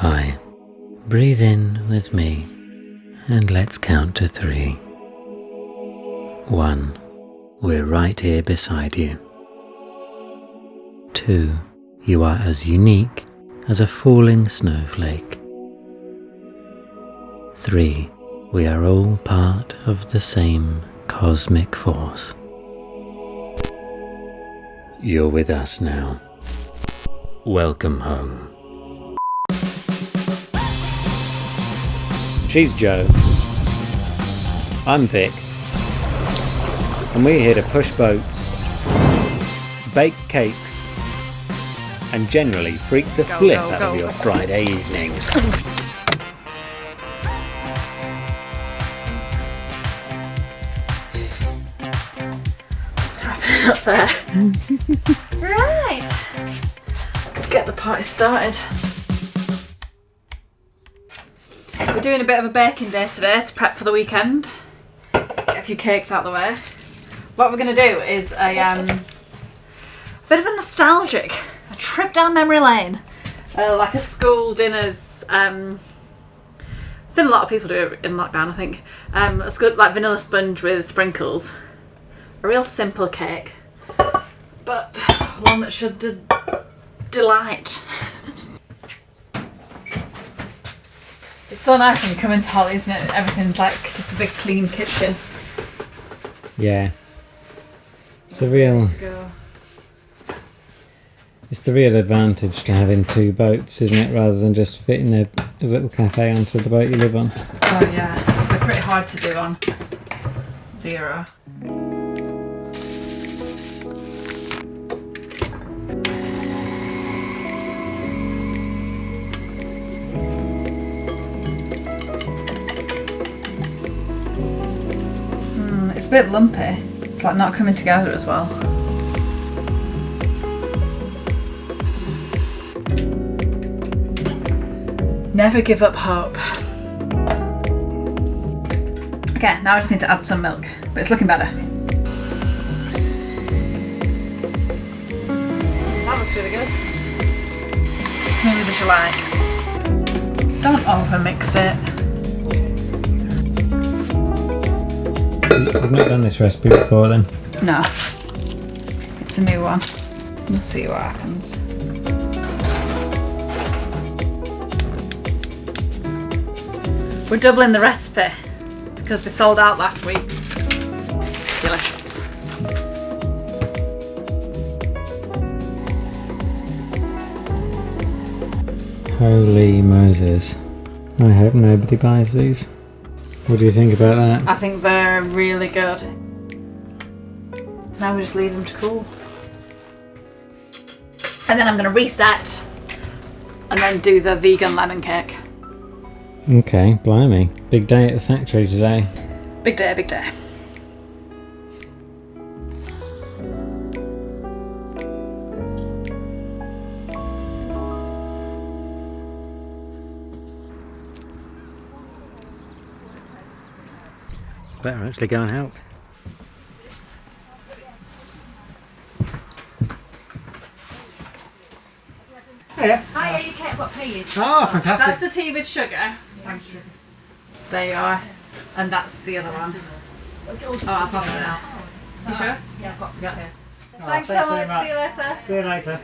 Hi. Breathe in with me and let's count to 3. 1. We're right here beside you. 2. You are as unique as a falling snowflake. 3. We are all part of the same cosmic force. You're with us now. Welcome home. She's Jo. I'm Vic. And we're here to push boats, bake cakes, and generally freak the flip out of your Friday evenings. What's happening up there? Right. Let's get the party started. We're doing a bit of a baking day today to prep for the weekend. Get a few cakes out of the way. What we're going to do is a bit of a nostalgic, a trip down memory lane. Like a school dinners. I've seen a lot of people do it in lockdown, I think. It's good, like vanilla sponge with sprinkles. A real simple cake, but one that should delight. It's so nice when you come into Holly, isn't it? Everything's like just a big clean kitchen. Yeah. It's the real advantage to having 2 boats, isn't it? Rather than just fitting a little cafe onto the boat you live on. Oh yeah, it's been pretty hard to do on 0. It's a bit lumpy. It's like not coming together as well. Never give up hope. Okay, now I just need to add some milk, but it's looking better. That looks really good. Smooth as you like. Don't over mix it. You've not done this recipe before then? No. It's a new one. We'll see what happens. We're doubling the recipe because they sold out last week. Delicious. Holy Moses. I hope nobody buys these. What do you think about that? I think they're really good. Now we just leave them to cool. And then I'm going to reset and then do the vegan lemon cake. Okay, blimey. Big day at the factory today. Big day, big day. Better actually go and help. Hiya. Hi, you can't got paid. Oh, fantastic. That's the tea with sugar. Thank you. There you are. And that's the other one. Oh, I'll pop it now. You sure? Yeah, I've got it. Oh, Thanks so much. See you later. See you later.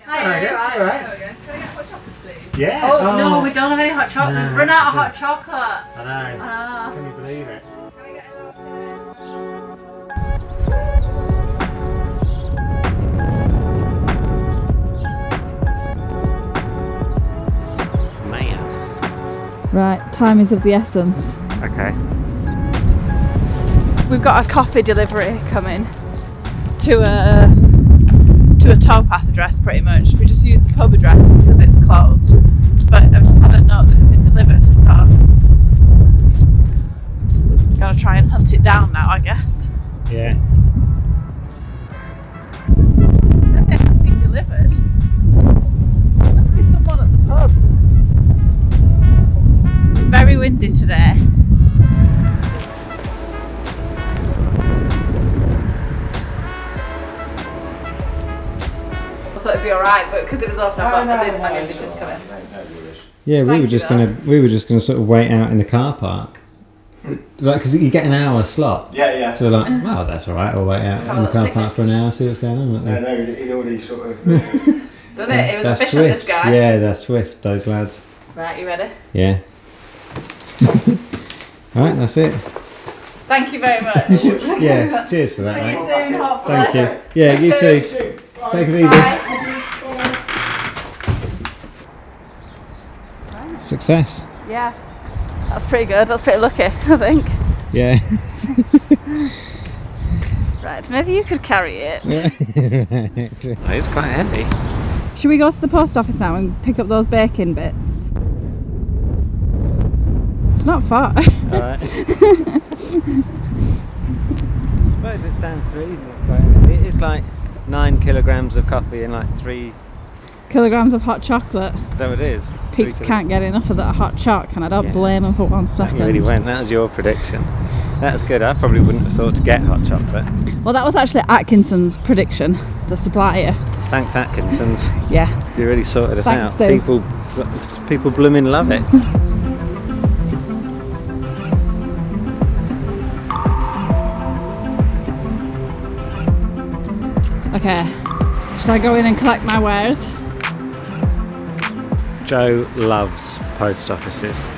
Hi, Alright. There we go. Can I get hot chocolate, please? Yeah. Oh, no, we don't have any hot chocolate. No, We've run out of hot that's chocolate. I know. Oh. Can you believe it? Can I get a latte? Man. Right, time is of the essence. Okay. We've got a coffee delivery coming to a towpath address pretty much. We just use the pub address because it's closed. But I've just had a note that it's been delivered, so gotta try and hunt it down now, I guess. Yeah. Except it has been delivered. Must be someone at the pub. It's very windy today. I thought it'd be alright, but because it was open, I thought I didn't just come in. Yeah, we Thank were you, just gonna sort of wait out in the car park, like because you get an hour slot. Yeah. So we're like, well, that's all right. We'll wait out in the car park for an hour, see what's going on. No, he'd already sort of. Done it? It was They're efficient, swift. this guy. Yeah, they're swift, those lads. Right, you ready? Yeah. All right, that's it. Thank you very much. Yeah, cheers for that, See you mate. soon, hopefully. Thank you. Yeah, you too. Take it easy. Bye. Success. Yeah, that's pretty good. That's pretty lucky, I think. Yeah. Right, maybe you could carry it. It's quite heavy. Should we go to the post office now and pick up those bacon bits? It's not far. Alright. I suppose it stands to reason. It is like 9 kilograms of coffee and like 3. Kilograms of hot chocolate. Is that what it is? Pete's can't get enough of that hot choc, and I don't Yeah. blame him for 1 second. That really went. That was your prediction. That's good. I probably wouldn't have thought to get hot chocolate. Well, that was actually Atkinson's prediction, the supplier. Thanks, Atkinson's. Yeah. You really sorted us Thanks, out. Sue. People blooming love it. Okay. Should I go in and collect my wares? Jo loves post offices.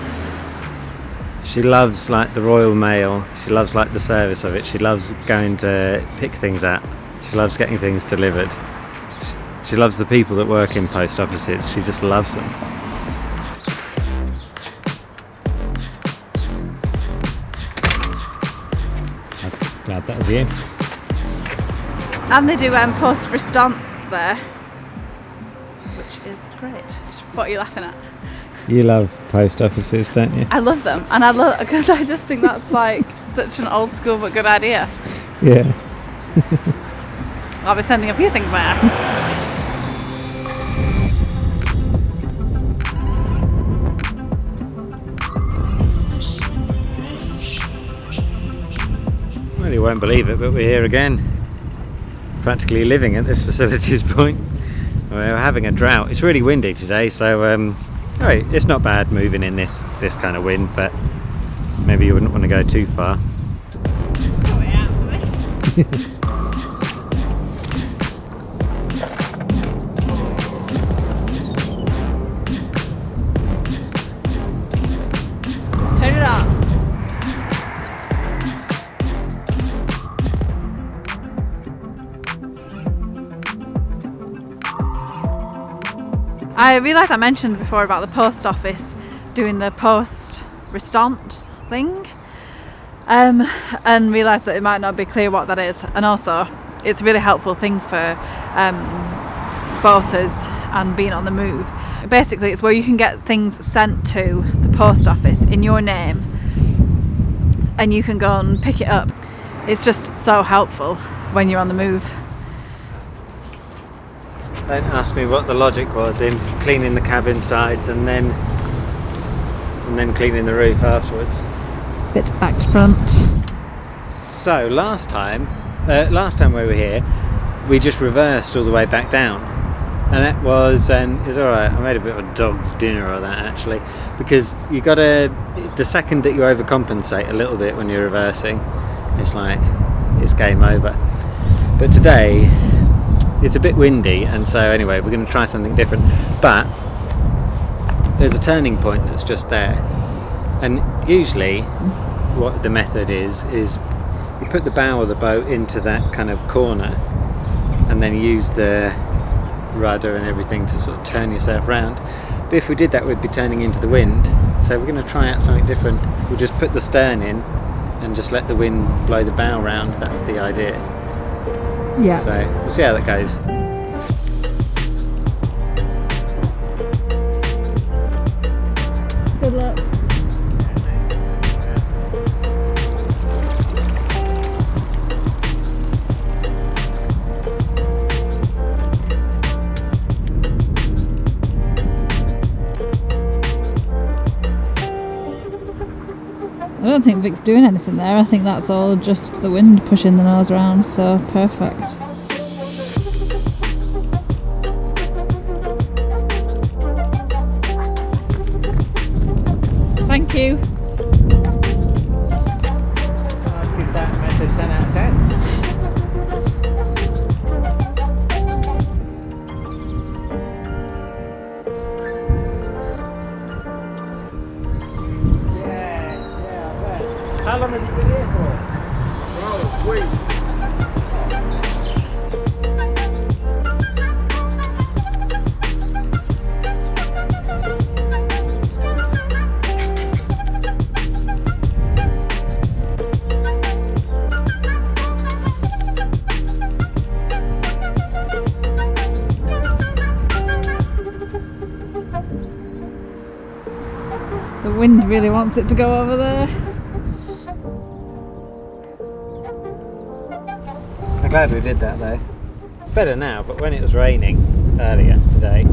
She loves like the Royal Mail. She loves like the service of it. She loves going to pick things up. She loves getting things delivered. She loves the people that work in post offices. She just loves them. I'm glad that was you. And they do Poste Restante there, which is great. What are you laughing at? You love post offices, don't you? I love them, and I love because I just think that's like such an old school but good idea. Yeah. I'll be sending a few things there. Well, you won't believe it, but we're here again. Practically living at this facility's point. We're having a drought. It's really windy today, so right, it's not bad moving in this kind of wind, but maybe you wouldn't want to go too far. Turn it on. I realised I mentioned before about the post office doing the Poste Restante thing, and realised that it might not be clear what that is, and also it's a really helpful thing for boaters and being on the move. Basically, it's where you can get things sent to the post office in your name and you can go and pick it up. It's just so helpful when you're on the move. Don't ask me what the logic was in cleaning the cabin sides and then cleaning the roof afterwards. Bit back to front. So last time we were here, we just reversed all the way back down, and that was it's all right. I made a bit of a dog's dinner of that actually, because you got to, the second that you overcompensate a little bit when you're reversing, it's like it's game over. But today it's a bit windy, and so anyway we're going to try something different. But there's a turning point that's just there, and usually what the method is you put the bow of the boat into that kind of corner and then use the rudder and everything to sort of turn yourself round. But if we did that, we'd be turning into the wind, so we're going to try out something different. We'll just put the stern in and just let the wind blow the bow round. That's the idea. Yeah. So we'll see how that goes. Good luck. I don't think Vic's doing anything there. I think that's all just the wind pushing the nose around, so perfect. you. I'll give that method 10 out of 10. Yeah, I bet. How long have you been here for? Oh, wait. The wind really wants it to go over there. I'm glad we did that though. Better now, but when it was raining earlier today,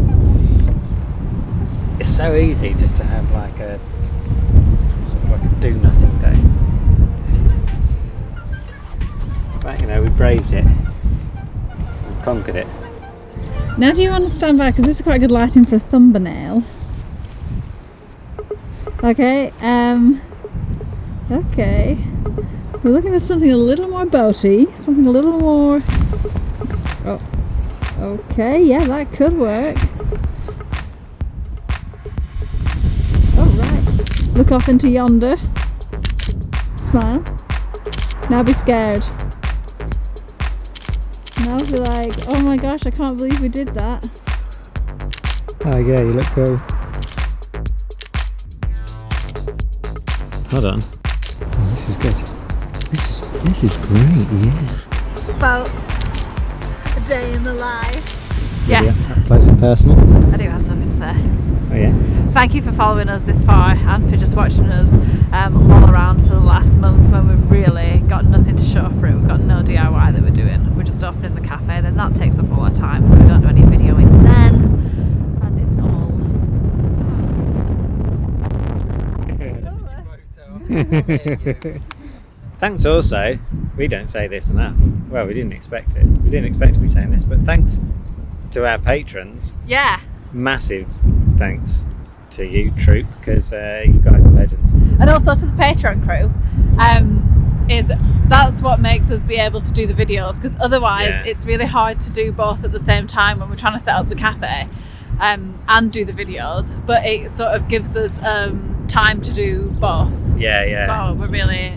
it's so easy just to have like a sort of like a do nothing day. But you know, we braved it, we conquered it. Now do you want to stand by, because this is quite good lighting for a thumbnail. Okay, okay. We're looking for something a little more boaty, something a little more... Oh, okay, yeah, that could work. Alright, look off into yonder. Smile. Now be scared. Now be like, oh my gosh, I can't believe we did that. Oh yeah, you look cool. Hold on. Oh, this is good. This is great, yeah. Boats, a day in the life. Yes, Up close and personal. I do have something to say. Oh yeah. Thank you for following us this far and for just watching us all around for the last month when we've really got nothing to show for it. We've got no DIY that we're doing. We're just opening the cafe, then that takes up all our time, so we don't do any videoing then. And it's all... Thanks also, we don't say this enough. Well, we didn't expect it. We didn't expect to be saying this, but thanks to our patrons. Yeah. Massive thanks to you, Troop, because you guys are legends. And also to the Patron crew. That's what makes us be able to do the videos, because otherwise it's really hard to do both at the same time when we're trying to set up the cafe and do the videos, but it sort of gives us time to do both. Yeah. So we're really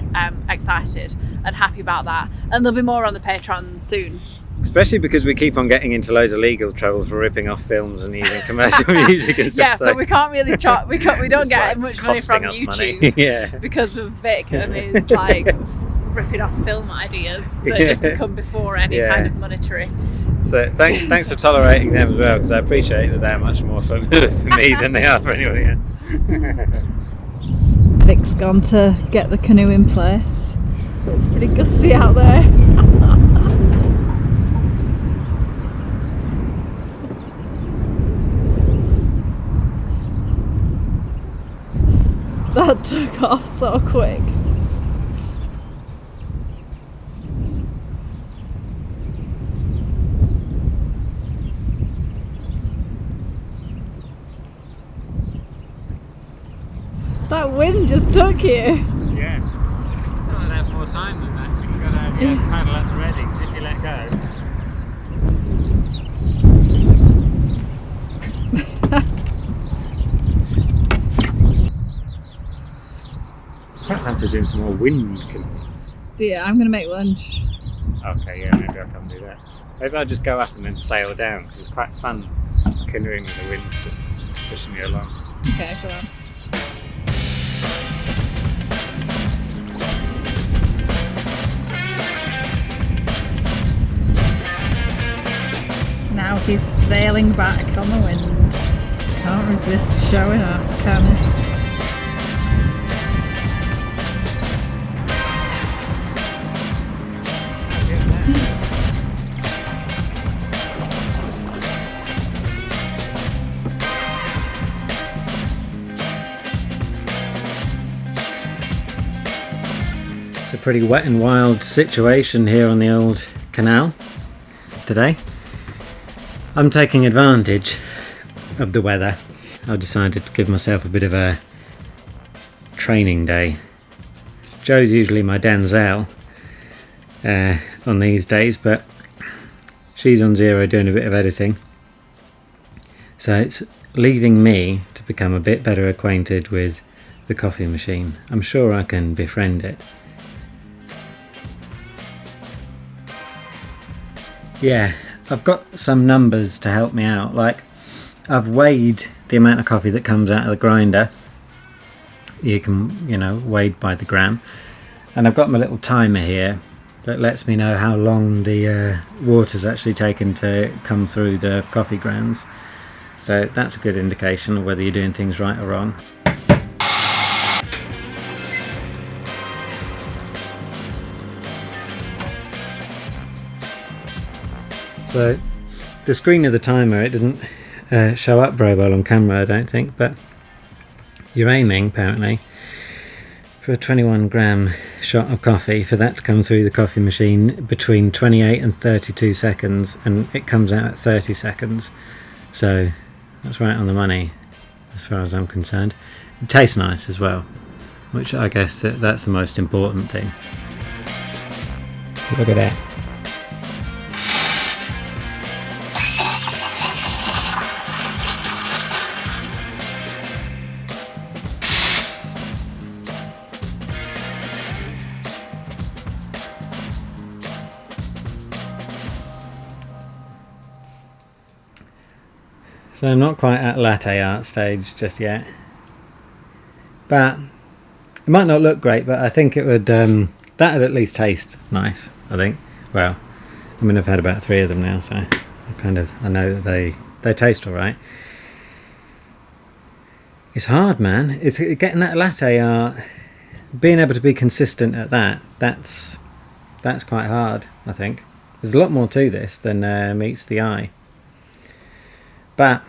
excited and happy about that, and there'll be more on the Patreon soon. Especially because we keep on getting into loads of legal trouble for ripping off films and using commercial music and stuff. Yeah, so we can't really we don't get like much money from costing us YouTube money. Yeah. because of Vic and his like ripping off film ideas that just become before any kind of monetary. So thanks for tolerating them as well, because I appreciate that they're much more for me than they are for anybody else. Vic's gone to get the canoe in place, but it's pretty gusty out there. That took off so quick. That wind just took you. Yeah. It's not like more time than that. You've got to have your paddle at the ready, because if you let go. I fancy doing some more wind canoe. Yeah, I'm gonna make lunch. Okay, yeah, maybe I'll come do that. Maybe I'll just go up and then sail down, because it's quite fun canoeing when the wind's just pushing you along. Okay, go on. Now he's sailing back on the wind. Can't resist showing up, can he? It's a pretty wet and wild situation here on the old canal today. I'm taking advantage of the weather. I've decided to give myself a bit of a training day. Jo's usually my Denzel on these days, but she's on zero doing a bit of editing. So it's leading me to become a bit better acquainted with the coffee machine. I'm sure I can befriend it. Yeah, I've got some numbers to help me out. Like, I've weighed the amount of coffee that comes out of the grinder. You can, weighed by the gram. And I've got my little timer here that lets me know how long the water's actually taken to come through the coffee grounds. So that's a good indication of whether you're doing things right or wrong. So the screen of the timer, it doesn't show up very well on camera, I don't think, but you're aiming apparently for a 21 gram shot of coffee, for that to come through the coffee machine between 28 and 32 seconds, and it comes out at 30 seconds. So that's right on the money as far as I'm concerned. It tastes nice as well, which I guess that's the most important thing. Look at that. So I'm not quite at latte art stage just yet, but it might not look great, but I think it would, that'd at least taste nice, I think. Well, I mean, I've had about 3 of them now, so I know that they taste alright. It's hard, man. It's getting that latte art, being able to be consistent at that's quite hard, I think. There's a lot more to this than meets the eye. But,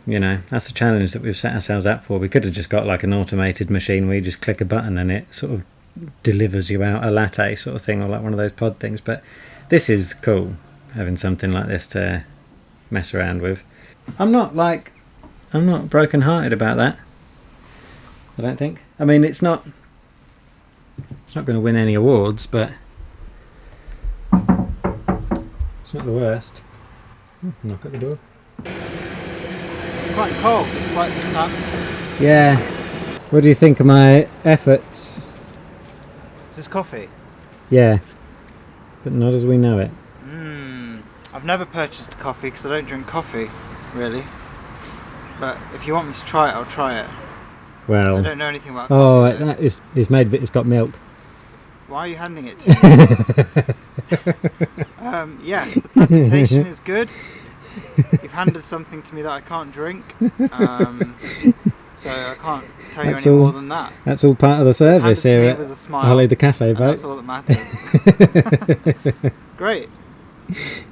that's the challenge that we've set ourselves up for. We could have just got like an automated machine where you just click a button and it sort of delivers you out a latte sort of thing, or like one of those pod things. But this is cool, having something like this to mess around with. I'm not broken hearted about that, I don't think. I mean, it's not going to win any awards, but it's not the worst. Knock at the door. It's quite cold despite the sun. Yeah. What do you think of my efforts? Is this coffee? Yeah. But not as we know it. I've never purchased coffee because I don't drink coffee, really. But if you want me to try it, I'll try it. Well. I don't know anything about coffee. That is made, but it's got milk. Why are you handing it to me? Yes, the presentation is good. You've handed something to me that I can't drink, so I can't tell you any more than that. That's all part of the service here at Holly the Cafe Boat. That's all that matters. Great.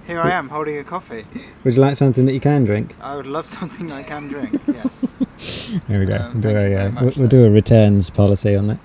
Here I am holding a coffee. Would you like something that you can drink? I would love something that I can drink, yes. There we go. We'll do a returns policy on that.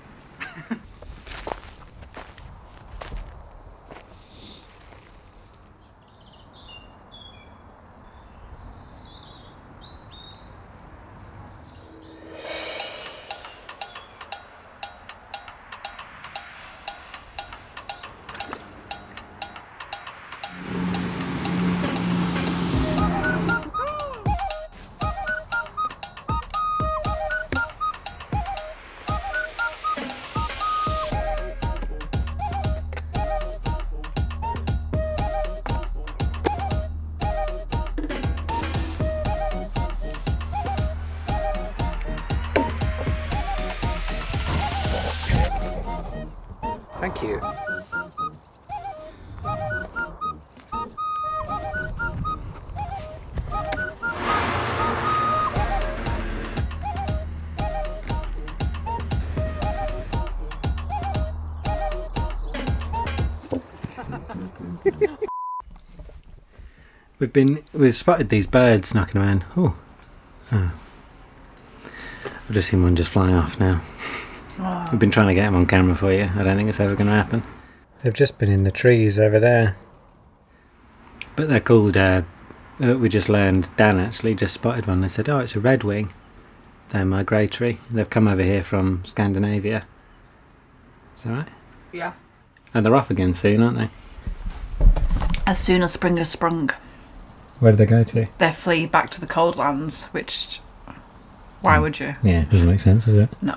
Thank you. We've spotted these birds knocking around. Oh. I've just seen one just fly off now. We've been trying to get them on camera for you. I don't think it's ever going to happen. They've just been in the trees over there. But they're called, we just learned, Dan actually just spotted one. They said, oh, it's a redwing. They're migratory. They've come over here from Scandinavia. Is that right? Yeah. And they're off again soon, aren't they? As soon as spring has sprung, Where do they go to? they flee back to the cold lands, which... Why would you? Yeah, doesn't make sense, does it? No.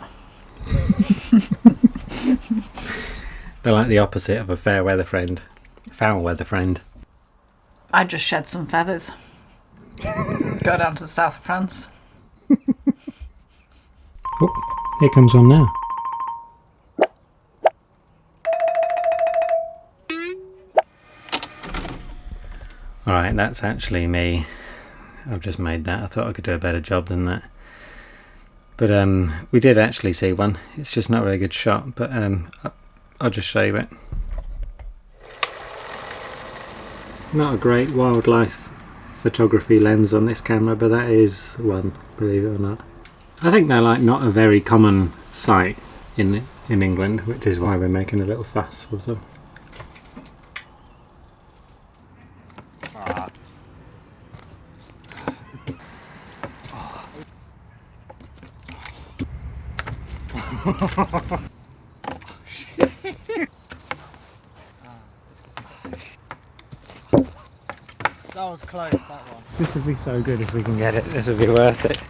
They're like the opposite of a fair weather friend. Foul weather friend. I'd just shed some feathers. Go down to the south of France. Oh, here comes one now. Alright, that's actually me. I've just made that. I thought I could do a better job than that. But we did actually see one. It's just not a very good shot, but I'll just show you it. Not a great wildlife photography lens on this camera, but that is one, believe it or not. I think they're like not a very common sight in England, which is why we're making a little fuss of them. That was close, that one. This would be so good if we can get it. This would be worth it.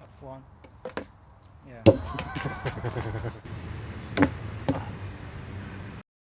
Up one. Yeah.